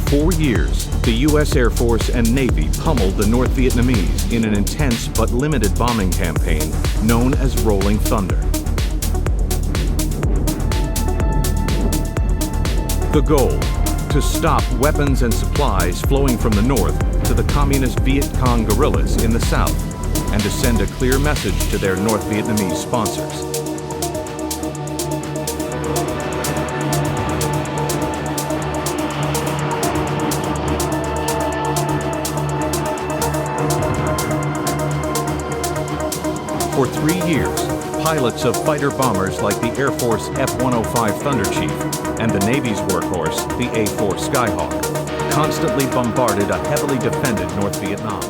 4 years, the U.S. Air Force and Navy pummeled the North Vietnamese in an intense but limited bombing campaign known as Rolling Thunder. The goal: to stop weapons and supplies flowing from the north to the communist Viet Cong guerrillas in the south, and to send a clear message to their North Vietnamese sponsors. For 3 years, pilots of fighter bombers like the Air Force F-105 Thunder Chief and the Navy's workhorse, the A-4 Skyhawk, constantly bombarded a heavily defended North Vietnam.